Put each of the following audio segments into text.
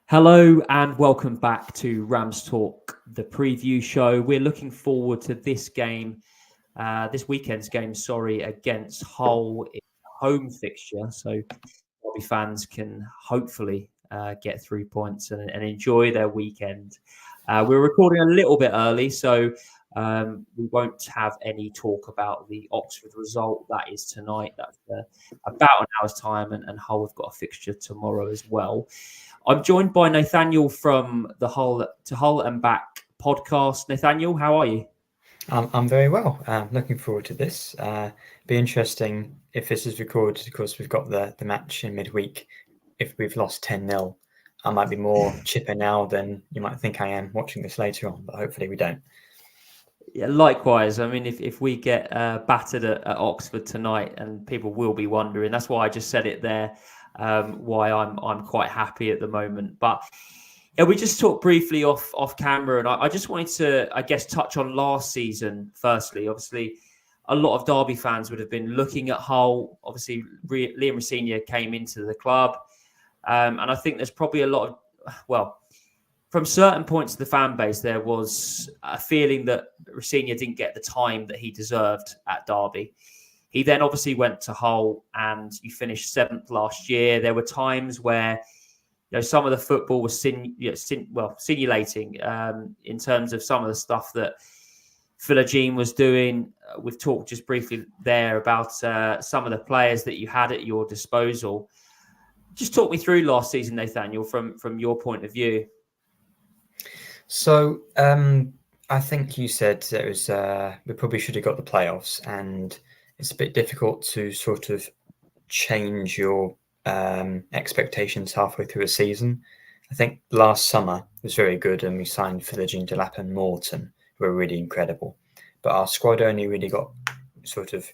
Hello and welcome back to Rams Talk, the preview show. We're looking forward to this game, this weekend's game, against Hull in home fixture. So Derby fans can hopefully get 3 points and enjoy their weekend. We're recording a little bit early, so we won't have any talk about the Oxford result. That is tonight. That's about an hour's time, and Hull have got a fixture tomorrow as well. I'm joined by Nathaniel from the Hull to Hull and Back podcast. Nathaniel, how are you? I'm very well. Looking forward to this. Be interesting if this is recorded. Of course, we've got the match in midweek. If we've lost 10-0, I might be more chipper now than you might think I am watching this later on, but hopefully we don't. Yeah, likewise. I mean, if we get battered at Oxford tonight, and people will be wondering, that's why I just said it there. Why I'm quite happy at the moment. But yeah, we just talked briefly off camera, and I just wanted to, I guess, touch on last season. Firstly, obviously, a lot of Derby fans would have been looking at Hull. Obviously, Liam Rosenior came into the club, and I think there's probably a lot of, from certain points of the fan base, there was a feeling that Rosenior didn't get the time that he deserved at Derby. He then obviously went to Hull and you finished 7th last year. There were times where some of the football was simulating in terms of some of the stuff that Philogene was doing. We've talked just briefly there about some of the players that you had at your disposal. Just talk me through last season, Nathaniel, from your point of view. So I think you said it was we probably should have got the playoffs, and it's a bit difficult to sort of change your expectations halfway through a season. I think last summer was very good, and we signed Philogene, Delap and Morton, who were really incredible. But our squad only really got sort of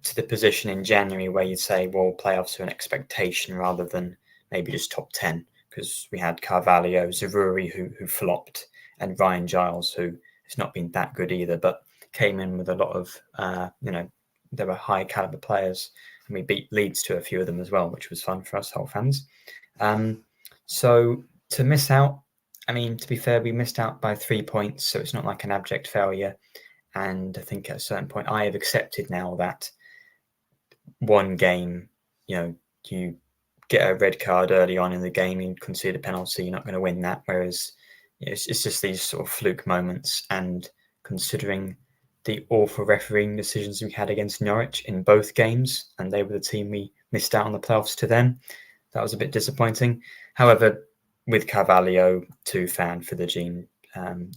to the position in January where you'd say, well, playoffs are an expectation rather than maybe just top 10, because we had Carvalho, Zaroury, who flopped, and Ryan Giles, who has not been that good either, but came in with a lot of, there were high caliber players, and we beat Leeds to a few of them as well, which was fun for us Hull fans. So to miss out, I mean, to be fair, we missed out by 3 points, so it's not like an abject failure. And I think at a certain point, I have accepted now that one game, you get a red card early on in the game, you concede a penalty, you're not going to win that. Whereas it's just these sort of fluke moments. And considering the awful refereeing decisions we had against Norwich in both games, and they were the team we missed out on the playoffs to them, that was a bit disappointing. However, with Carvalho, 2 fan for the Gene,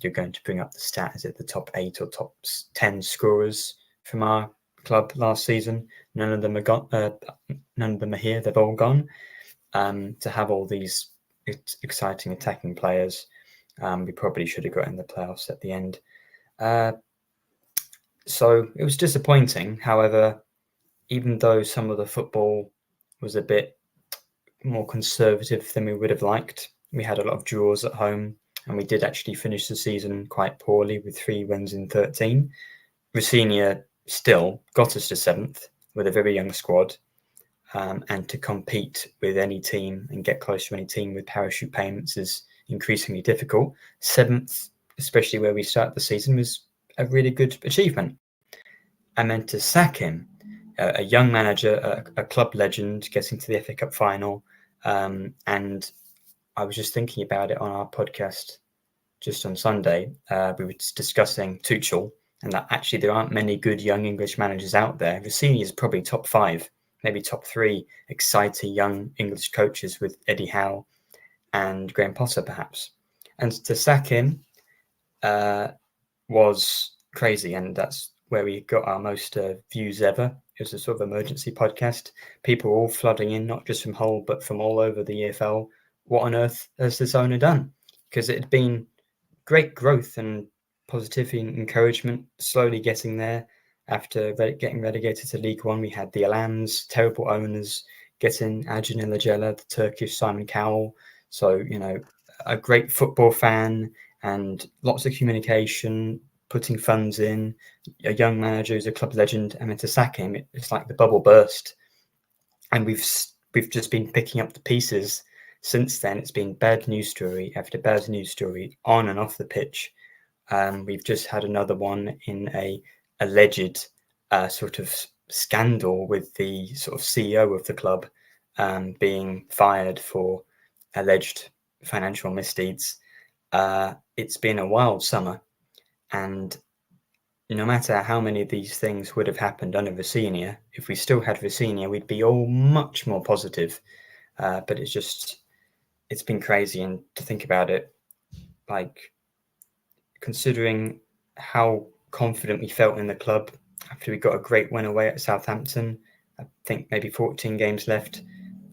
you're going to bring up the stat. Is it the top 8 or top 10 scorers from our club last season? None of them are gone. None of them are here. They've all gone. To have all these exciting attacking players, we probably should have got in the playoffs at the end. So it was disappointing. However, even though some of the football was a bit more conservative than we would have liked, we had a lot of draws at home, and we did actually finish the season quite poorly with 3 wins in 13. Rosenior still got us to 7th with a very young squad, and to compete with any team and get close to any team with parachute payments is increasingly difficult. 7th, especially where we started the season, was a really good achievement. I meant to sack him, a young manager, a club legend, getting to the FA Cup final, and I was just thinking about it on our podcast just on Sunday. We were discussing Tuchel, and that actually there aren't many good young English managers out there. Rosenior is probably top 5, maybe top 3 exciting young English coaches, with Eddie Howe and Graham Potter perhaps. And to sack him was crazy, and that's where we got our most views ever. It was a sort of emergency podcast. People were all flooding in, not just from Hull, but from all over the EFL. What on earth has this owner done? Because it had been great growth and positivity and encouragement, slowly getting there. After getting relegated to League One, we had the Alans, terrible owners, getting Acun Ilicella, the Turkish Simon Cowell. So, a great football fan and lots of communication, putting funds in, a young manager who's a club legend, and then to sack him, it's like the bubble burst. And we've just been picking up the pieces since then, it's been bad news story after bad news story on and off the pitch. We've just had another one in a alleged sort of scandal with the sort of CEO of the club being fired for alleged financial misdeeds. It's been a wild summer, and no matter how many of these things would have happened under Rosenior, if we still had Rosenior, we'd be all much more positive. But it's been crazy, and to think about it, like considering how confident we felt in the club after we got a great win away at Southampton, I think maybe 14 games left,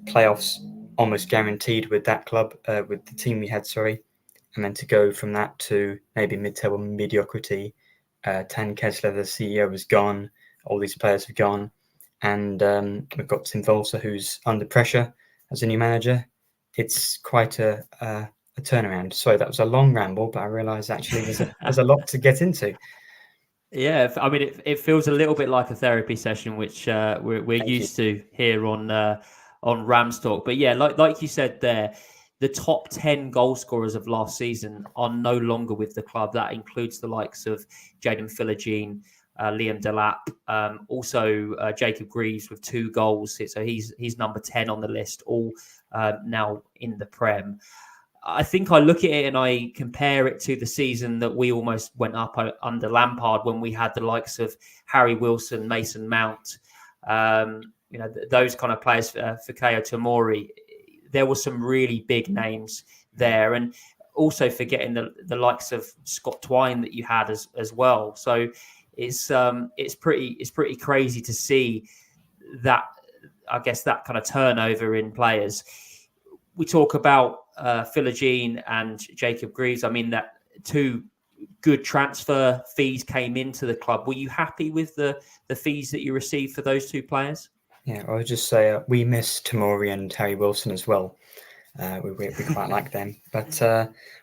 playoffs almost guaranteed with that club, with the team we had, and then to go from that to maybe mid-table mediocrity. Tan Kessler, the CEO, was gone. All these players have gone. And we've got Tim Volser, who's under pressure as a new manager. It's quite a turnaround. Sorry, that was a long ramble, but I realised actually there's a lot to get into. Yeah, I mean, it feels a little bit like a therapy session, which we're used to here on Rams Talk. But yeah, like you said there, the top 10 goal scorers of last season are no longer with the club. That includes the likes of Jaden Philogene, Liam Delap, also Jacob Greaves with 2 goals. So he's number 10 on the list, all now in the Prem. I think I look at it and I compare it to the season that we almost went up under Lampard when we had the likes of Harry Wilson, Mason Mount, those kind of players, Fikayo Tomori. There were some really big names there, and also forgetting the likes of Scott Twine that you had as well. So it's pretty crazy to see that. I guess that kind of turnover in players. We talk about Philogene and Jacob Greaves. I mean, that 2 good transfer fees came into the club. Were you happy with the fees that you received for those 2 players? Yeah, I would just say we miss Tomori and Harry Wilson as well. We quite like them, but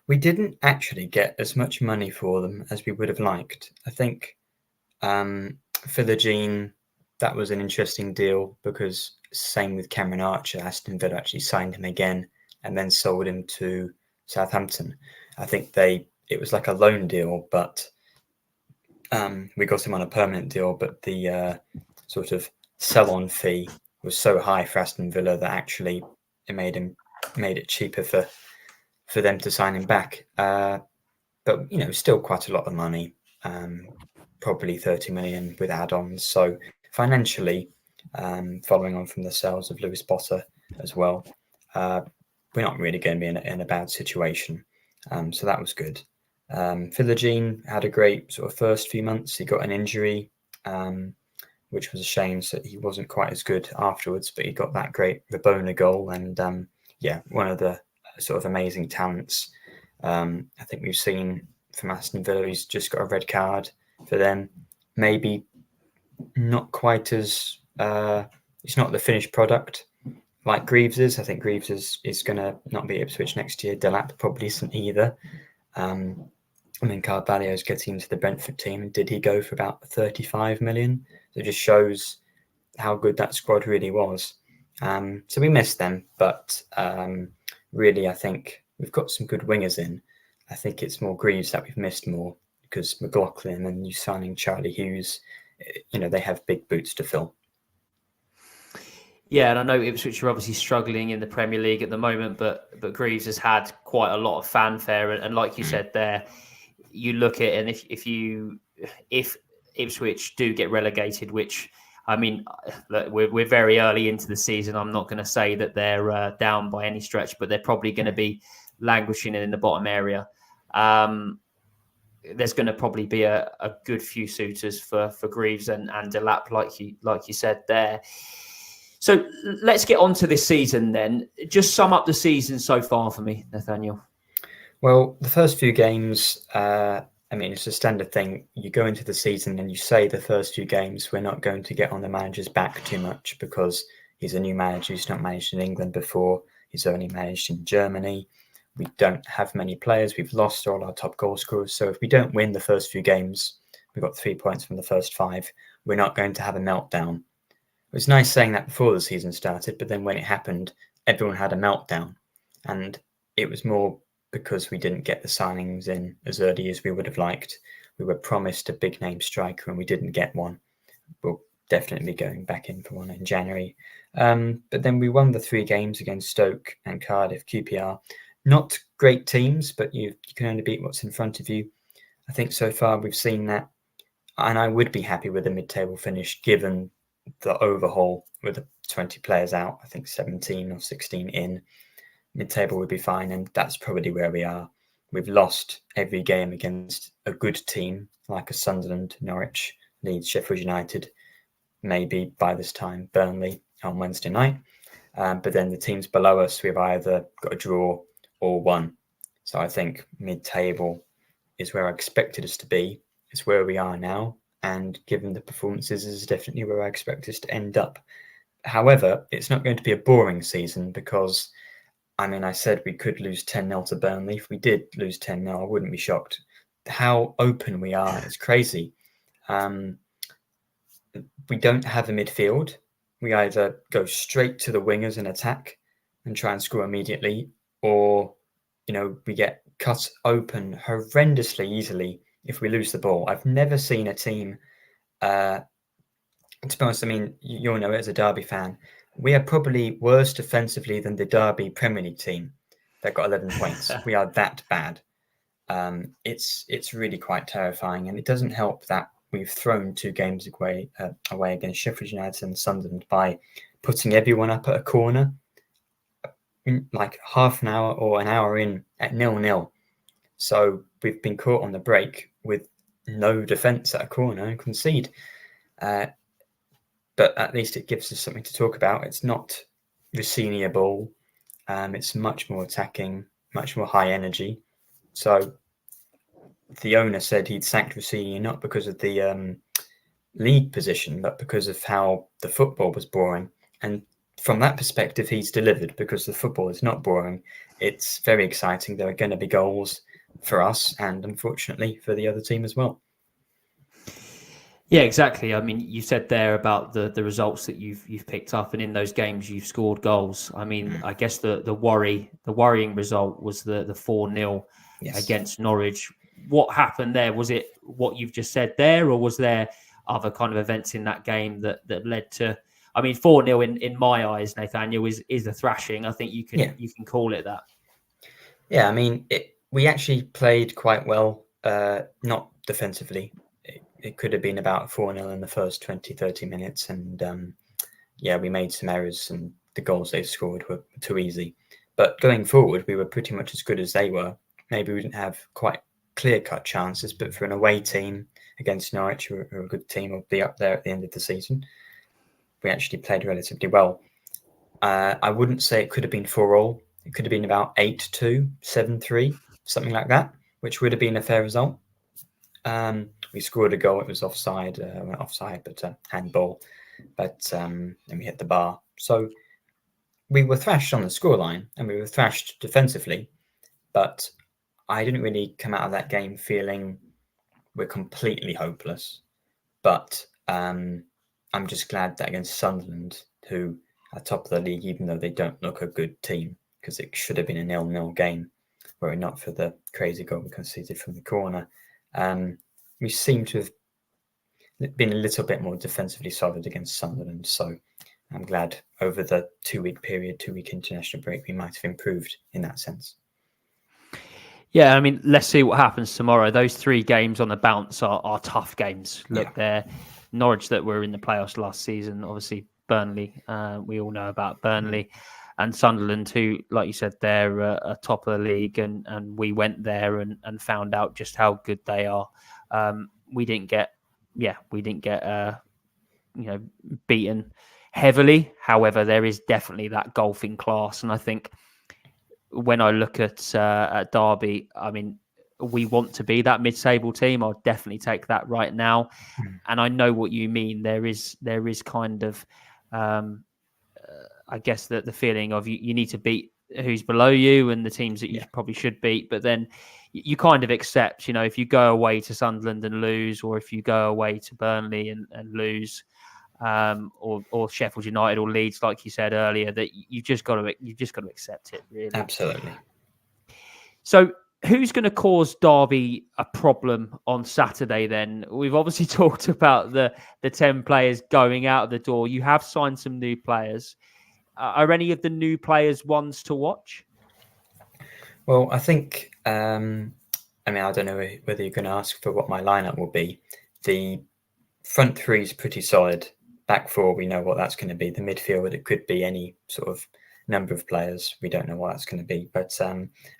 we didn't actually get as much money for them as we would have liked. I think Philogene, that was an interesting deal because same with Cameron Archer, Aston Villa actually signed him again and then sold him to Southampton. I think it was like a loan deal, but we got him on a permanent deal, but the sort of sell-on fee was so high for Aston Villa that actually it made it cheaper for them to sign him back. But still quite a lot of money, probably 30 million with add-ons. So financially, following on from the sales of Lewis Potter as well, we're not really going to be in a bad situation. So that was good. Philogene had a great sort of first few months. He got an injury, which was a shame, so he wasn't quite as good afterwards, but he got that great Rabona goal, and one of the sort of amazing talents. I think we've seen from Aston Villa, he's just got a red card for them. Maybe not quite as it's not the finished product like Greaves is. I think Greaves is going to not be Ipswich next year. Delap probably isn't either. Carvalho's getting into the Brentford team. Did he go for about 35 million? So it just shows how good that squad really was. So we missed them, but really I think we've got some good wingers in. I think it's more Greaves that we've missed more because McLaughlin and you signing Charlie Hughes, they have big boots to fill. Yeah, and I know Ipswich are obviously struggling in the Premier League at the moment, but Greaves has had quite a lot of fanfare, and like you said there, you look at it, and if Ipswich do get relegated, which I mean, look, we're very early into the season. I'm not going to say that they're down by any stretch, but they're probably going to be languishing in the bottom area. There's going to probably be a good few suitors for Greaves and Delap, like you said there. So let's get on to this season then. Just sum up the season so far for me, Nathaniel. Well, the first few games, it's a standard thing. You go into the season and you say the first few games, we're not going to get on the manager's back too much because he's a new manager. He's not managed in England before. He's only managed in Germany. We don't have many players. We've lost all our top goal scorers. So if we don't win the first few games, we've got 3 points from the first 5. We're not going to have a meltdown. It was nice saying that before the season started, but then when it happened, everyone had a meltdown. And it was more because we didn't get the signings in as early as we would have liked. We were promised a big name striker and we didn't get one. We'll definitely be going back in for one in January. But then we won the 3 games against Stoke and Cardiff, QPR. Not great teams, but you can only beat what's in front of you. I think so far we've seen that. And I would be happy with a mid-table finish given the overhaul with the 20 players out. I think 17 or 16 in. Mid-table would be fine, and that's probably where we are. We've lost every game against a good team like a Sunderland, Norwich, Leeds, Sheffield United, maybe by this time Burnley on Wednesday night. But then the teams below us, we've either got a draw or won. So I think mid-table is where I expected us to be. It's where we are now. And given the performances, is definitely where I expect us to end up. However, it's not going to be a boring season because, I mean, I said we could lose 10-0 to Burnley. If we did lose 10-0, I wouldn't be shocked. How open we are, it's crazy. We don't have a midfield. We either go straight to the wingers and attack and try and score immediately, or, we get cut open horrendously easily if we lose the ball. I've never seen a team, to be honest, I mean, you'll know it as a Derby fan, we are probably worse defensively than the Derby Premier League team that got 11 points. We are that bad. It's really quite terrifying, and it doesn't help that we've thrown 2 games away against Sheffield United and Sunderland by putting everyone up at a corner, like half an hour or an hour in at 0-0. So we've been caught on the break with no defence at a corner and concede. But at least it gives us something to talk about. It's not Rossini ball. It's much more attacking, much more high energy. So the owner said he'd sacked Rossini not because of the league position, but because of how the football was boring. And from that perspective, he's delivered because the football is not boring. It's very exciting. There are going to be goals for us and, unfortunately, for the other team as well. Yeah, exactly. I mean, you said there about the results that you've picked up, and in those games you've scored goals. I mean, I guess the worrying result was the 4-0 against Norwich. What happened there? Was it what you've just said there, or was there other kind of events in that game that led to? I mean, 4-0 in my eyes, Nathaniel, is a thrashing. I think you can call it that. Yeah, I mean, we actually played quite well, not defensively. It could have been about 4-0 in the first 20, 30 minutes. And we made some errors and the goals they scored were too easy. But going forward, we were pretty much as good as they were. Maybe we didn't have quite clear-cut chances, but for an away team against Norwich, who are a good team, will be up there at the end of the season, we actually played relatively well. I wouldn't say it could have been 4-4. It could have been about 8-2, 7-3, something like that, which would have been a fair result. We scored a goal. It was offside, but handball. But then we hit the bar. So we were thrashed on the scoreline and we were thrashed defensively. But I didn't really come out of that game feeling we're completely hopeless. But I'm just glad that against Sunderland, who are top of the league, even though they don't look a good team, because it should have been a 0-0 game, were it not for the crazy goal we conceded from the corner. We seem to have been a little bit more defensively solid against Sunderland. So I'm glad over the 2-week period, 2-week international break, we might have improved in that sense. Yeah, I mean, let's see what happens tomorrow. Those 3 games on the bounce are tough games. Look, they're Norwich that were in the playoffs last season, obviously Burnley. We all know about Burnley. And Sunderland, who, like you said, they're top of the league, and we went there and found out just how good they are. We didn't get beaten heavily. However, there is definitely that golfing class, and I think when I look at Derby, I mean, we want to be that mid-table team. I'll definitely take that right now, and I know what you mean. There is kind of I guess that the feeling of you need to beat who's below you and the teams that you probably should beat, but then you kind of accept, if you go away to Sunderland and lose, or if you go away to Burnley and lose, or Sheffield United or Leeds, like you said earlier, that you've just got to accept it, really. Absolutely. So who's going to cause Derby a problem on Saturday then? We've obviously talked about the 10 players going out of the door. You have signed some new players. Are any of the new players ones to watch? Well, I think, I mean, I don't know whether you're going to ask for what my lineup will be. The front three is pretty solid. Back four, we know what that's going to be. The midfield, it could be any sort of number of players. We don't know what that's going to be. But, I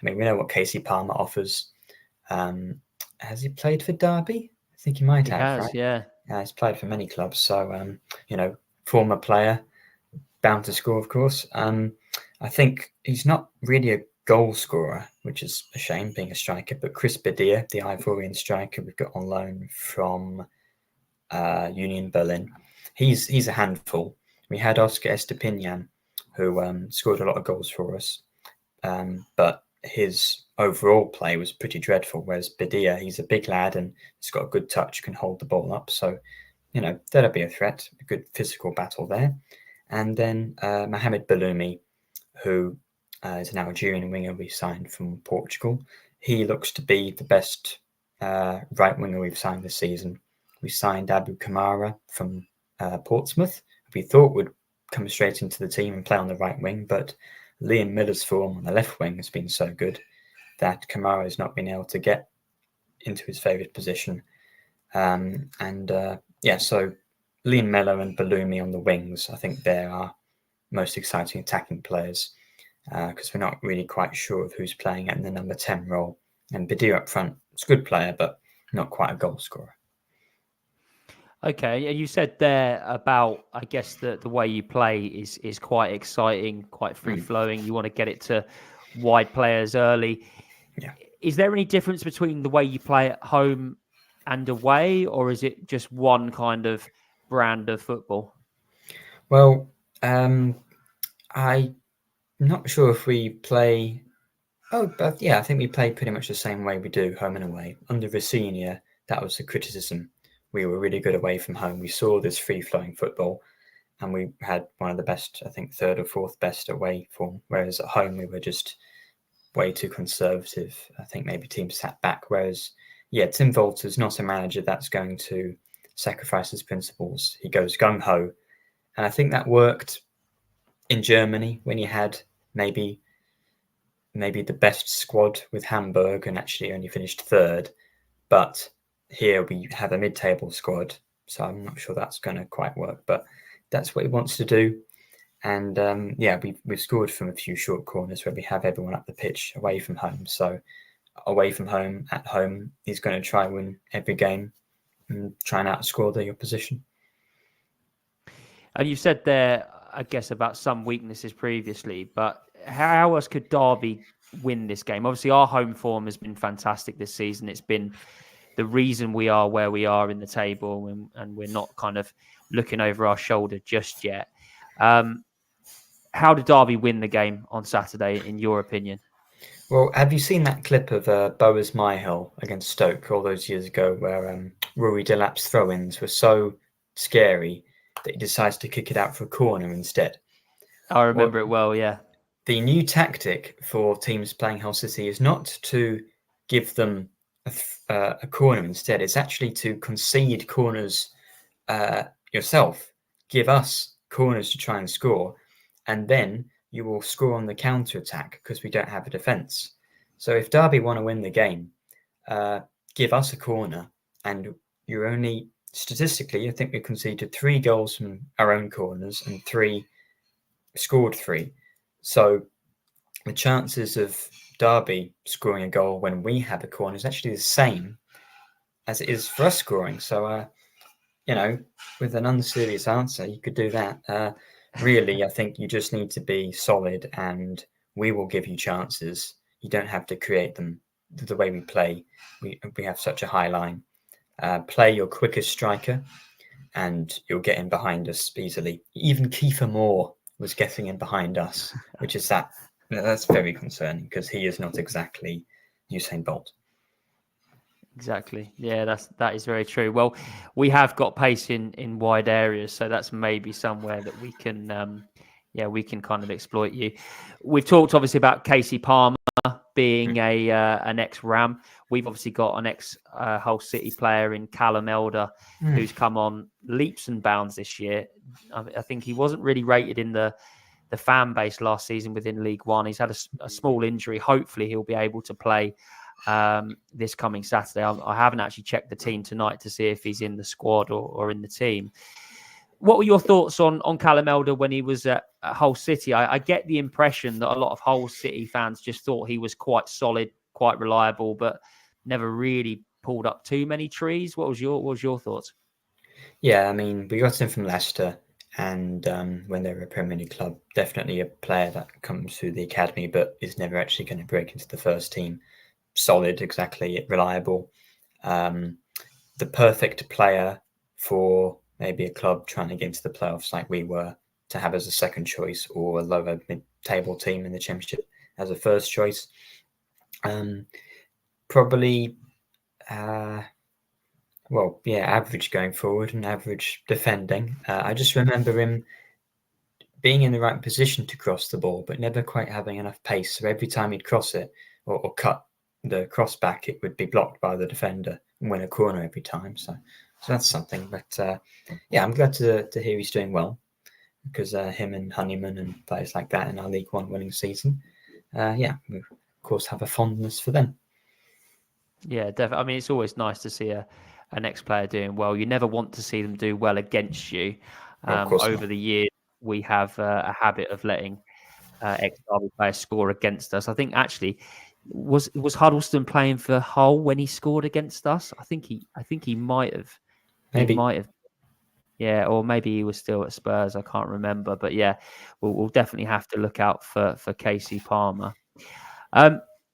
mean, we know what Casey Palmer offers. Has he played for Derby? I think he might have, right? Yeah. Yeah, he's played for many clubs. So, former player, bound to score, of course. I think he's not really a goal scorer, which is a shame, being a striker. But Chris Badia, the Ivorian striker we've got on loan from Union Berlin, he's a handful. We had Oscar Estepinian, who scored a lot of goals for us, but his overall play was pretty dreadful. Whereas Badia, he's a big lad and he's got a good touch, can hold the ball up. So, that'll be a threat, a good physical battle there. And then Mohamed Baloumi, who is an Algerian winger we signed from Portugal. He looks to be the best right winger we've signed this season. We signed Abu Kamara from Portsmouth. We thought would come straight into the team and play on the right wing, but Liam Miller's form on the left wing has been so good that Kamara has not been able to get into his favourite position. So Liam Miller and Baloumi on the wings, I think they're our most exciting attacking players, because we're not really quite sure of who's playing in the number 10 role. And Badia up front, it's a good player, but not quite a goal scorer. Okay, and you said there about, I guess, the way you play is quite exciting, quite free-flowing. You want to get it to wide players early. Yeah. Is there any difference between the way you play at home and away, or is it just one kind of brand of football? Well, I'm not sure if we play... but yeah, I think we play pretty much the same way we do home and away. Under Vecina, that was the criticism. We were really good away from home. We saw this free-flowing football, and we had one of the best, I think, third or fourth best away form, whereas at home we were just way too conservative. I think maybe teams sat back, whereas, Tim Volter's not a manager that's going to sacrifice his principles. He goes gung-ho, and I think that worked in Germany when you had maybe the best squad with Hamburg and actually only finished third. But here we have a mid-table squad, so I'm not sure that's going to quite work. But that's what he wants to do. And we've scored from a few short corners where we have everyone up the pitch away from home. So away from home, at home, he's going to try and win every game and try and outscore the opposition. And you said there, I guess, about some weaknesses previously, but how else could Derby win this game? Obviously, our home form has been fantastic this season. It's been the reason we are where we are in the table, and we're not kind of looking over our shoulder just yet. How did Derby win the game on Saturday, in your opinion? Well, have you seen that clip of Boas Myhill against Stoke all those years ago where Rory Delap's throw-ins were so scary that he decides to kick it out for a corner instead? I remember it well, yeah. The new tactic for teams playing Hull City is not to give them a corner instead. It's actually to concede corners yourself. Give us corners to try and score, and then you will score on the counter-attack because we don't have a defence. So if Derby want to win the game, give us a corner, and you're only... Statistically, I think we conceded 3 goals from our own corners and scored 3. So the chances of Derby scoring a goal when we have a corner is actually the same as it is for us scoring. So, with an unserious answer, you could do that. Really, I think you just need to be solid and we will give you chances. You don't have to create them the way we play. We have such a high line. Play your quickest striker and you'll get in behind us easily. Even Kiefer Moore was getting in behind us, which is that's very concerning because he is not exactly Usain Bolt. Exactly. Yeah, that is very true. Well, we have got pace in wide areas, so that's maybe somewhere that we can, we can kind of exploit you. We've talked obviously about Casey Palmer being an ex-Ram. We've obviously got an ex-Hull City player in Callum who's come on leaps and bounds this year. I think he wasn't really rated in the fan base last season within League One. He's had a small injury. Hopefully, he'll be able to play this coming Saturday. I haven't actually checked the team tonight to see if he's in the squad or in the team. What were your thoughts on Callum when he was at Hull City? I get the impression that a lot of Hull City fans just thought he was quite solid, quite reliable, but never really pulled up too many trees. What was your thoughts? Yeah, I mean, we got him from Leicester, and when they were a Premier League club, definitely a player that comes through the academy, but is never actually going to break into the first team. Solid, exactly, reliable. The perfect player for maybe a club trying to get into the playoffs like we were to have as a second choice, or a lower mid-table team in the Championship as a first choice. Probably, average going forward and average defending. I just remember him being in the right position to cross the ball, but never quite having enough pace. So every time he'd cross it or cut the cross back, it would be blocked by the defender and win a corner every time. So that's something. But I'm glad to hear he's doing well, because him and Honeyman and players like that in our League One winning season, we of course have a fondness for them. Yeah, definitely. I mean, it's always nice to see an ex-player doing well. You never want to see them do well against you. Of course Over not. the years, we have a habit of letting ex-Derby players score against us. I think actually was Huddleston playing for Hull when he scored against us? I think he might have. Maybe. He might have. Yeah, or maybe he was still at Spurs. I can't remember, but yeah, we'll definitely have to look out for Casey Palmer.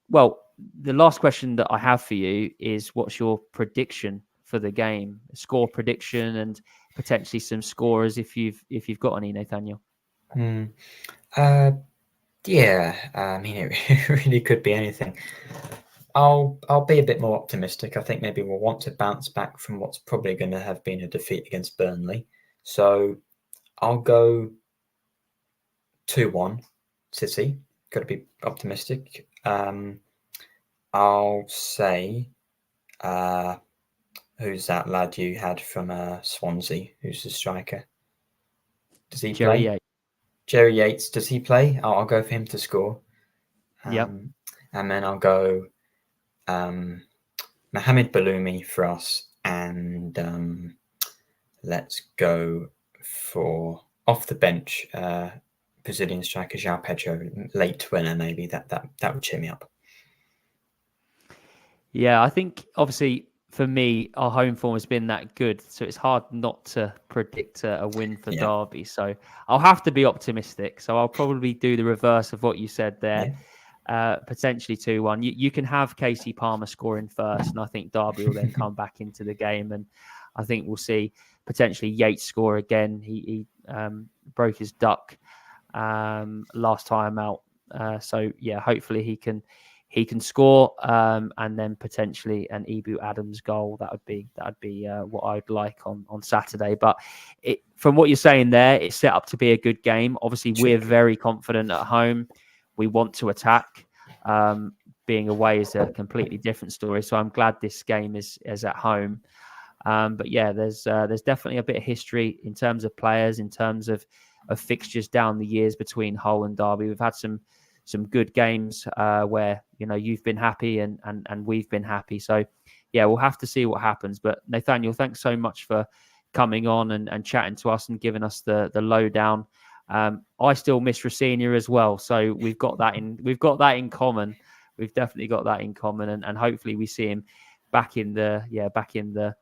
Well, the last question that I have for you is, what's your prediction for the game? A score prediction and potentially some scorers if you've got any, Nathaniel. I mean, it really could be anything. I'll be a bit more optimistic. I think maybe we'll want to bounce back from what's probably going to have been a defeat against Burnley. So I'll go 2-1 City. Got to be optimistic. I'll say, who's that lad you had from Swansea? Who's the striker? Does he Jerry play? Yates. Jerry Yates. Does he play? I'll go for him to score. Yep. And then I'll go Mohamed Baloumi for us, and let's go for off the bench Brazilian striker João Pedro, late winner maybe. That would cheer me up. Yeah, I think obviously for me, our home form has been that good, so it's hard not to predict a win for Derby. So I'll have to be optimistic. So I'll probably do the reverse of what you said there. Potentially 2-1. You can have Casey Palmer scoring first, and I think Derby will then come back into the game, and I think we'll see potentially Yates score again. He broke his duck last time out, so yeah, hopefully he can score, and then potentially an Ibu Adams goal. That would be what I'd like on Saturday. But from what you're saying there, it's set up to be a good game. Obviously, we're very confident at home. We want to attack. Being away is a completely different story. So I'm glad this game is at home. But yeah, there's definitely a bit of history in terms of players, in terms of fixtures down the years between Hull and Derby. We've had some good games where you've been happy and we've been happy. So yeah, we'll have to see what happens. But Nathaniel, thanks so much for coming on and chatting to us and giving us the lowdown. I still miss Rossini as well, so we've got that in common. We've definitely got that in common, and hopefully we see him back in the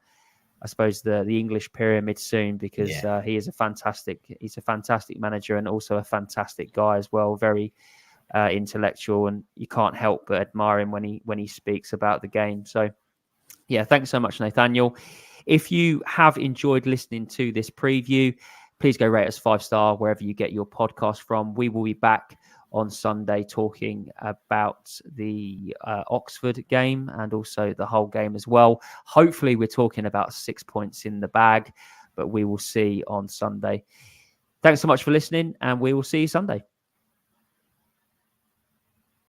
I suppose the English pyramid soon, because he's a fantastic manager and also a fantastic guy as well. Very intellectual, and you can't help but admire him when he speaks about the game. So yeah, thanks so much, Nathaniel. If you have enjoyed listening to this preview, please go rate us 5-star wherever you get your podcast from. We will be back on Sunday, talking about the Oxford game and also the whole game as well. Hopefully we're talking about 6 points in the bag, but we will see on Sunday. Thanks so much for listening, and we will see you Sunday.